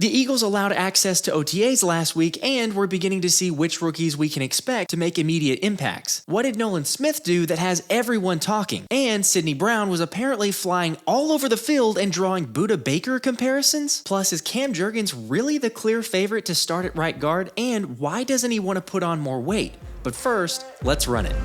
The Eagles allowed access to OTAs last week, and we're beginning to see which rookies we can expect to make immediate impacts. What did Nolan Smith do that has everyone talking? And Sydney Brown was apparently flying all over the field and drawing Buda Baker comparisons? Plus, is Cam Jurgens really the clear favorite to start at right guard? And why doesn't he want to put on more weight? But first, let's run it.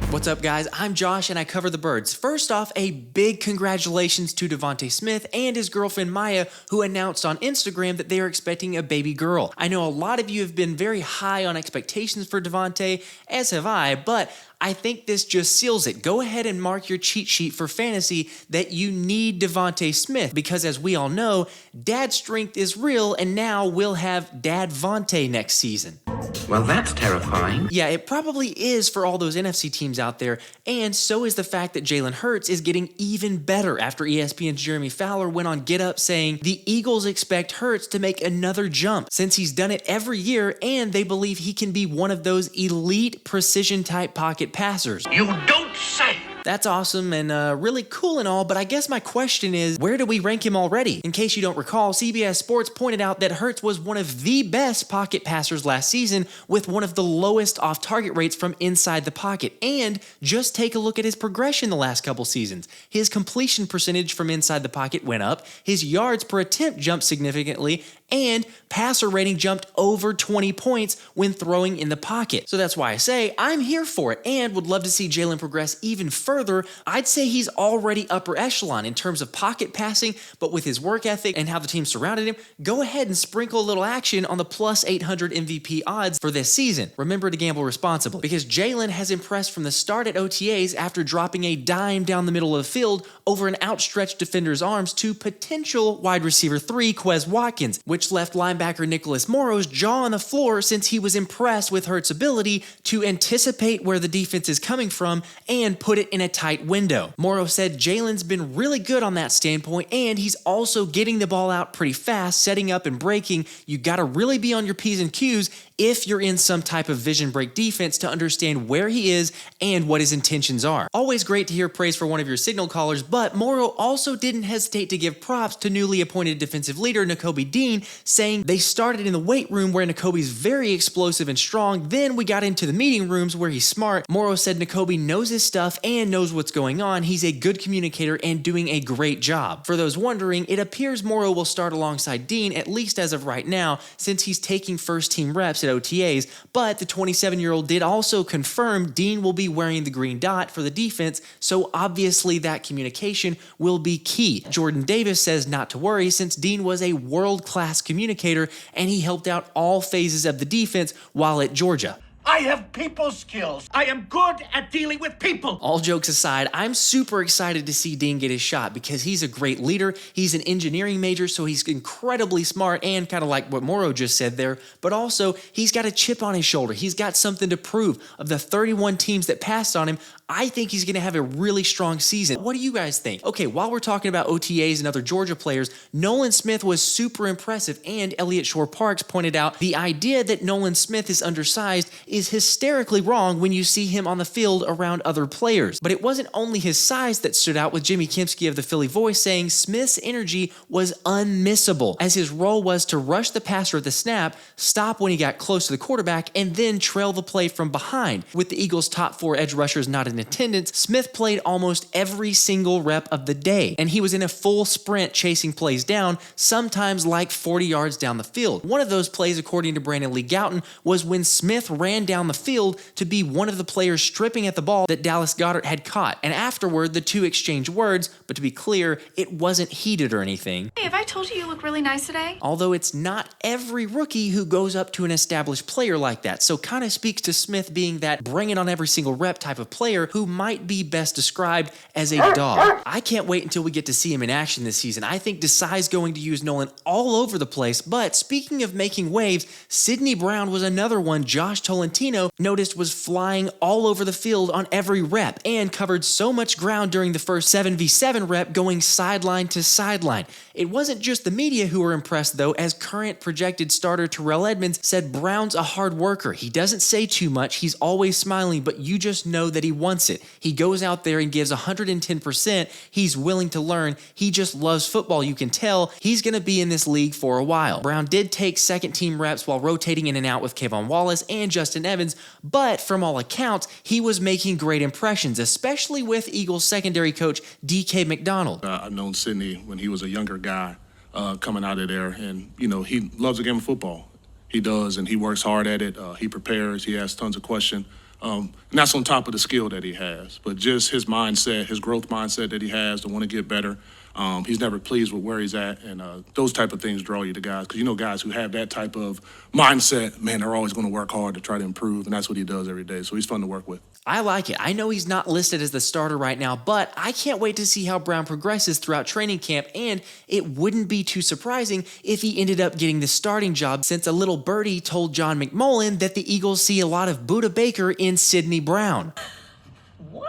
What's up, guys? I'm Josh and I cover the birds. First off, a big congratulations to Devonta Smith and his girlfriend Maya, who announced on Instagram that they are expecting a baby girl. I know a lot of you have been very high on expectations for Devonta, as have I, but I think this just seals it. Go ahead and mark your cheat sheet for fantasy that you need Devonta Smith, because as we all know, dad strength is real, and now we'll have Dad Vontae next season. Well, that's terrifying. Yeah, it probably is for all those NFC teams out there, and so is the fact that Jalen Hurts is getting even better after ESPN's Jeremy Fowler went on Get Up saying the Eagles expect Hurts to make another jump since he's done it every year, and they believe he can be one of those elite precision-type pocket passers. You don't say! That's awesome and really cool and all, but I guess my question is, where do we rank him already? In case you don't recall, CBS Sports pointed out that Hurts was one of the best pocket passers last season with one of the lowest off-target rates from inside the pocket. And just take a look at his progression the last couple seasons. His completion percentage from inside the pocket went up, his yards per attempt jumped significantly, and passer rating jumped over 20 points when throwing in the pocket. So that's why I say I'm here for it and would love to see Jalen progress even further. I'd say he's already upper echelon in terms of pocket passing, but with his work ethic and how the team surrounded him, go ahead and sprinkle a little action on the plus 800 MVP odds for this season. Remember to gamble responsibly, because Jalen has impressed from the start at OTAs after dropping a dime down the middle of the field over an outstretched defender's arms to potential wide receiver 3 Quez Watkins, which left linebacker Nicholas Moro's jaw on the floor since he was impressed with Hurts' ability to anticipate where the defense is coming from and put it in a tight window. Moro said Jalen's been really good on that standpoint, and he's also getting the ball out pretty fast, setting up and breaking. You gotta really be on your P's and Q's if you're in some type of vision break defense to understand where he is and what his intentions are. Always great to hear praise for one of your signal callers, but Moro also didn't hesitate to give props to newly appointed defensive leader Nakobe Dean, saying they started in the weight room where Nakobe's very explosive and strong, then we got into the meeting rooms where he's smart. Moro said Nakobe knows his stuff and knows what's going on. He's a good communicator and doing a great job. For those wondering, it appears Moro will start alongside Dean, at least as of right now, since he's taking first team reps at OTAs, but the 27-year-old did also confirm Dean will be wearing the green dot for the defense, so obviously that communication will be key. Jordan Davis says not to worry since Dean was a world-class communicator and he helped out all phases of the defense while at Georgia. I have people skills. I am good at dealing with people. All jokes aside, I'm super excited to see Dean get his shot because he's a great leader. He's an engineering major, so he's incredibly smart and kind of like what Moro just said there, but also he's got a chip on his shoulder. He's got something to prove. Of the 31 teams that passed on him, I think he's going to have a really strong season. What do you guys think? Okay, while we're talking about OTAs and other Georgia players, Nolan Smith was super impressive, and Elliott Shore-Parks pointed out the idea that Nolan Smith is undersized is hysterically wrong when you see him on the field around other players. But it wasn't only his size that stood out, with Jimmy Kempski of the Philly Voice saying Smith's energy was unmissable, as his role was to rush the passer at the snap, stop when he got close to the quarterback, and then trail the play from behind. With the Eagles' top 4 edge rushers not in attendance, Smith played almost every single rep of the day, and he was in a full sprint chasing plays down, sometimes like 40 yards down the field. One of those plays, according to Brandon Lee Gouton, was when Smith ran down the field to be one of the players stripping at the ball that Dallas Goedert had caught, and afterward the two exchanged words, but to be clear, it wasn't heated or anything. Hey, have I told you look really nice today? Although it's not every rookie who goes up to an established player like that, so kind of speaks to Smith being that bring it on every single rep type of player who might be best described as a dog. I can't wait until we get to see him in action this season. I think Desai's going to use Nolan all over the place, but speaking of making waves, Sydney Brown was another one Josh Tolentino noticed was flying all over the field on every rep and covered so much ground during the first 7v7 rep, going sideline to sideline. It wasn't just the media who were impressed though, as current projected starter Terrell Edmunds said Brown's a hard worker. He doesn't say too much, he's always smiling, but you just know that he wants it. He goes out there and gives 110%, he's willing to learn, he just loves football, you can tell. He's going to be in this league for a while. Brown did take second team reps while rotating in and out with Kayvon Wallace and Justin Evans, but from all accounts, he was making great impressions, especially with Eagles secondary coach DK McDonald. I've known Sidney when he was a younger guy coming out of there, and, you know, he loves the game of football. He does, and he works hard at it. He prepares, he asks tons of questions. And that's on top of the skill that he has. But just his mindset, his growth mindset that he has to want to get better. He's never pleased with where he's at, and those type of things draw you to guys. Because you know guys who have that type of mindset, man, they're always going to work hard to try to improve, and that's what he does every day. So he's fun to work with. I like it. I know he's not listed as the starter right now, but I can't wait to see how Brown progresses throughout training camp, and it wouldn't be too surprising if he ended up getting the starting job, since a little birdie told John McMullen that the Eagles see a lot of Budda Baker in Sidney Brown. What?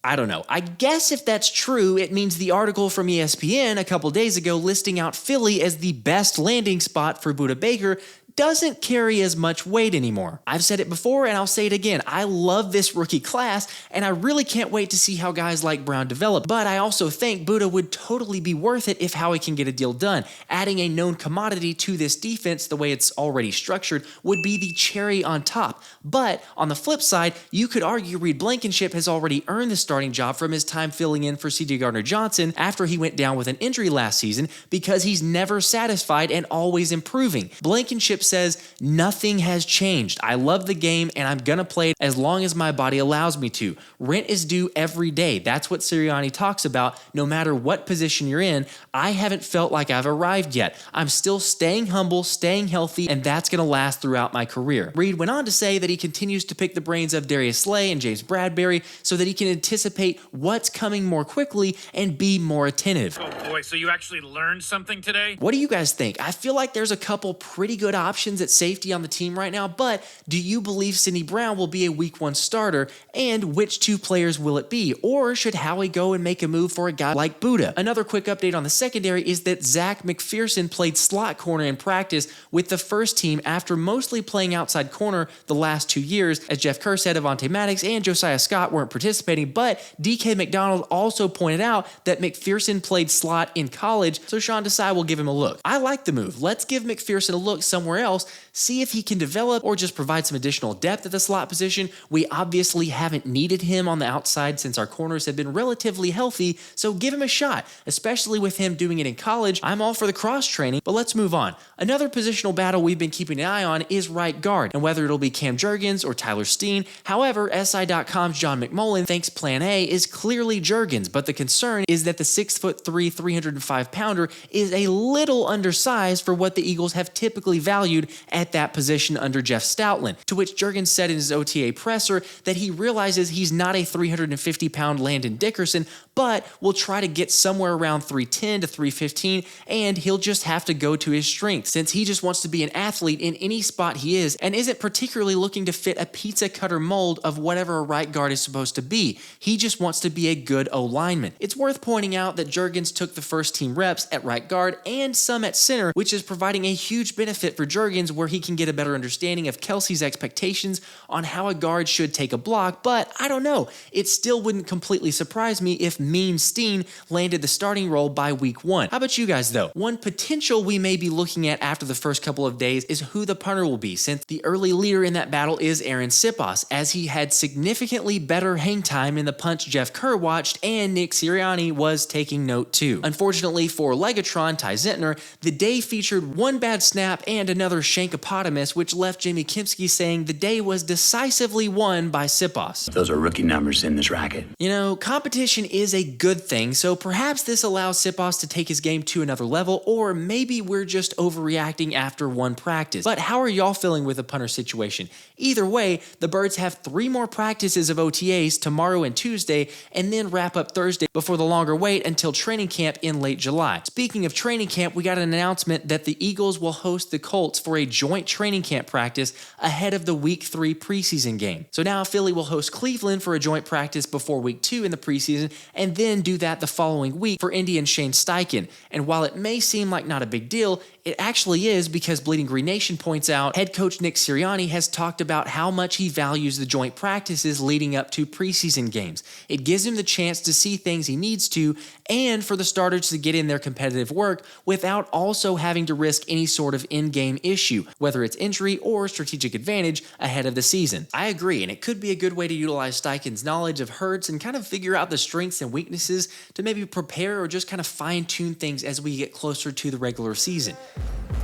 I don't know. I guess if that's true, it means the article from ESPN a couple days ago listing out Philly as the best landing spot for Budda Baker doesn't carry as much weight anymore. I've said it before and I'll say it again. I love this rookie class and I really can't wait to see how guys like Brown develop, but I also think Budda would totally be worth it if Howie can get a deal done. Adding a known commodity to this defense the way it's already structured would be the cherry on top. But on the flip side, you could argue Reed Blankenship has already earned the starting job from his time filling in for C.J. Gardner-Johnson after he went down with an injury last season, because he's never satisfied and always improving. Blankenship says, nothing has changed. I love the game and I'm gonna play it as long as my body allows me to. Rent is due every day. That's what Sirianni talks about. No matter what position you're in, I haven't felt like I've arrived yet. I'm still staying humble, staying healthy, and that's gonna last throughout my career. Reed went on to say that he continues to pick the brains of Darius Slay and James Bradbury so that he can anticipate what's coming more quickly and be more attentive. Oh boy, so you actually learned something today? What do you guys think? I feel like there's a couple pretty good options at safety on the team right now, but do you believe Sidney Brown will be a week 1 starter, and which 2 players will it be? Or should Howie go and make a move for a guy like Budda? Another quick update on the secondary is that Zech McPhearson played slot corner in practice with the first team after mostly playing outside corner the last 2 years. As Jeff Kerr said, Avonte Maddox and Josiah Scott weren't participating, but DK McDonald also pointed out that McPhearson played slot in college, so Sean Desai will give him a look. I like the move. Let's give McPhearson a look somewhere else, see if he can develop or just provide some additional depth at the slot position. We obviously haven't needed him on the outside since our corners have been relatively healthy, so give him a shot, especially with him doing it in college. I'm all for the cross training, but let's move on. Another positional battle we've been keeping an eye on is right guard, and whether it'll be Cam Jurgens or Tyler Steen. However, SI.com's John McMullen thinks plan A is clearly Jurgens, but the concern is that the 6'3", 305-pounder is a little undersized for what the Eagles have typically valued at that position under Jeff Stoutland, to which Jurgens said in his OTA presser that he realizes he's not a 350-pound Landon Dickerson, but will try to get somewhere around 310 to 315, and he'll just have to go to his strengths, since he just wants to be an athlete in any spot he is and isn't particularly looking to fit a pizza cutter mold of whatever a right guard is supposed to be. He just wants to be a good O-lineman. It's worth pointing out that Jurgens took the first team reps at right guard and some at center, which is providing a huge benefit for Jurgens, where he can get a better understanding of Kelsey's expectations on how a guard should take a block. But I don't know, it still wouldn't completely surprise me if Mean Steen landed the starting role by week 1. How about you guys though? One potential we may be looking at after the first couple of days is who the punter will be, since the early leader in that battle is Aaron Siposs, as he had significantly better hang time in the punch Jeff Kerr watched, and Nick Sirianni was taking note too. Unfortunately for Legatron, Ty Zentner, the day featured one bad snap and another shankopotamus, which left Jamie Kempski saying the day was decisively won by Siposs. Those are rookie numbers in this racket. You know, competition is a good thing, so perhaps this allows Siposs to take his game to another level, or maybe we're just overreacting after one practice. But how are y'all feeling with the punter situation? Either way, the Birds have 3 more practices of OTAs tomorrow and Tuesday, and then wrap up Thursday before the longer wait until training camp in late July. Speaking of training camp, we got an announcement that the Eagles will host the Colts for a joint joint training camp practice ahead of the Week 3 preseason game. So now Philly will host Cleveland for a joint practice before Week 2 in the preseason, and then do that the following week for Indy and Shane Steichen. And while it may seem like not a big deal, it actually is, because Bleeding Green Nation points out head coach Nick Sirianni has talked about how much he values the joint practices leading up to preseason games. It gives him the chance to see things he needs to, and for the starters to get in their competitive work without also having to risk any sort of in-game issue, whether it's injury or strategic advantage ahead of the season. I agree, and it could be a good way to utilize Steichen's knowledge of Hurts and kind of figure out the strengths and weaknesses to maybe prepare or just kind of fine-tune things as we get closer to the regular season.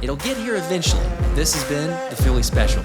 It'll get here eventually. This has been the Philly Special.